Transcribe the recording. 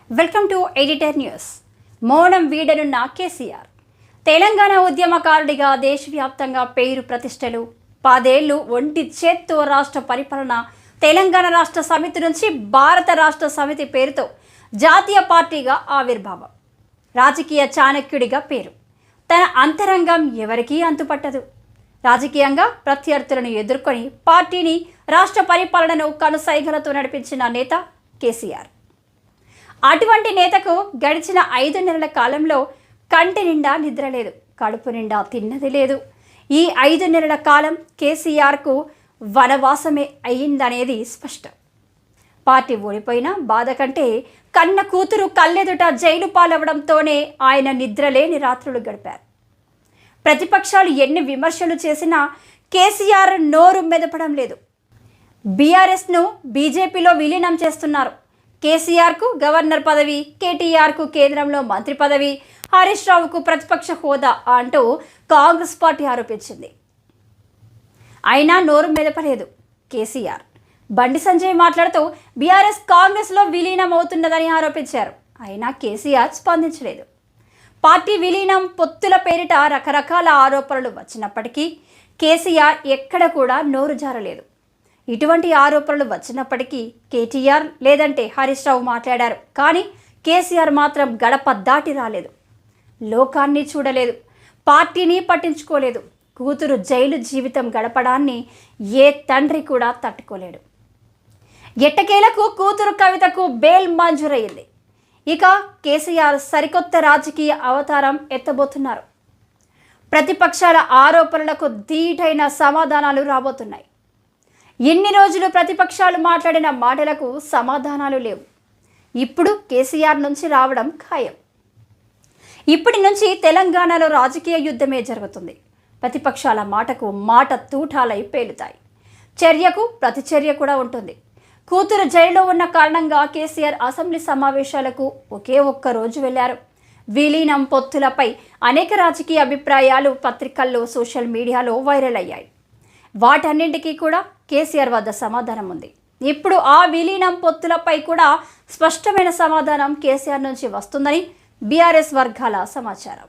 Welcome to editor news. మౌనం వీడనున్న కేసీఆర్ తెలంగాణ ఉద్యమకారుడిగా దేశవ్యాప్తంగా పేరు ప్రతిష్టలు, 10 ఏళ్లు ఒంటి చేత్తో రాష్ట్ర పరిపాలన, తెలంగాణ రాష్ట్ర సమితి నుంచి భారత రాష్ట్ర సమితి పేరుతో జాతీయ పార్టీగా ఆవిర్భావం, రాజకీయ చాణక్యుడిగా పేరు. తన అంతరంగం ఎవరికీ అంతుపట్టదు. రాజకీయంగా ప్రత్యర్థులను ఎదుర్కొని పార్టీని, రాష్ట్ర పరిపాలనను కనుసైగలతో నడిపించిన నేత కేసీఆర్. అటువంటి నేతకు గడిచిన 5 నెలల కాలంలో కంటి నిండా నిద్ర లేదు, కడుపు నిండా తిన్నది లేదు. ఈ 5 నెలల కాలం కేసీఆర్కు వనవాసమే అయ్యిందనేది స్పష్టం. పార్టీ ఓడిపోయిన బాధ కంటే కన్న కూతురు కళ్ళెదుట జైలు పాలవడంతోనే ఆయన నిద్రలేని రాత్రులు గడిపారు. ప్రతిపక్షాలు ఎన్ని విమర్శలు చేసినా కేసీఆర్ నోరు మెదపడం లేదు. బీఆర్ఎస్ను బీజేపీలో విలీనం చేస్తున్నారు. కేసీఆర్కు గవర్నర్ పదవి, కేటీఆర్కు కేంద్రంలో మంత్రి పదవి, హరీష్ రావుకు ప్రతిపక్ష హోదా అంటూ కాంగ్రెస్ పార్టీ ఆరోపించింది. అయినా నోరు మెదపలేదు కేసీఆర్. బండి సంజయ్ మాట్లాడుతూ బీఆర్ఎస్ కాంగ్రెస్లో విలీనం అవుతున్నదని ఆరోపించారు. అయినా కేసీఆర్ స్పందించలేదు. పార్టీ విలీనం, పొత్తుల పేరిట రకరకాల ఆరోపణలు వచ్చినప్పటికీ కేసీఆర్ ఎక్కడ కూడా నోరు జారలేదు. ఇటువంటి ఆరోపణలు వచ్చినప్పటికీ కేటీఆర్ లేదంటే హరీష్ రావు మాట్లాడారు. కానీ కేసీఆర్ మాత్రం గడప దాటి రాలేదు. లోకాన్ని చూడలేదు, పార్టీని పట్టించుకోలేదు. కూతురు జైలు జీవితం గడపడాన్ని ఏ తండ్రి కూడా తట్టుకోలేడు. ఎట్టకేలకు కూతురు కవితకు బెయిల్ మంజూరయ్యింది. ఇక కేసీఆర్ సరికొత్త రాజకీయ అవతారం ఎత్తబోతున్నారు. ప్రతిపక్షాల ఆరోపణలకు ధీటైన సమాధానాలు రాబోతున్నాయి. ఎన్ని రోజులు ప్రతిపక్షాలు మాట్లాడిన మాటలకు సమాధానాలు లేవు. ఇప్పుడు కేసీఆర్ నుంచి రావడం ఖాయం. ఇప్పటి నుంచి తెలంగాణలో రాజకీయ యుద్ధమే జరుగుతుంది. ప్రతిపక్షాల మాటకు మాట తూటాలై పేలుతాయి. చర్యకు ప్రతిచర్య కూడా ఉంటుంది. కూతురు జైల్లో ఉన్న కారణంగా కేసీఆర్ అసెంబ్లీ సమావేశాలకు ఒకే ఒక్క రోజు వెళ్లారు. విలీనం, పొత్తులపై అనేక రాజకీయ అభిప్రాయాలు పత్రికల్లో, సోషల్ మీడియాలో వైరల్ అయ్యాయి. వాటన్నింటికీ కూడా కేసీఆర్ వద్ద సమాధానం ఉంది. ఇప్పుడు ఆ విలీనం, పొత్తులపై కూడా స్పష్టమైన సమాధానం కేసీఆర్ నుంచి వస్తుందని బీఆర్ఎస్ వర్గాల సమాచారం.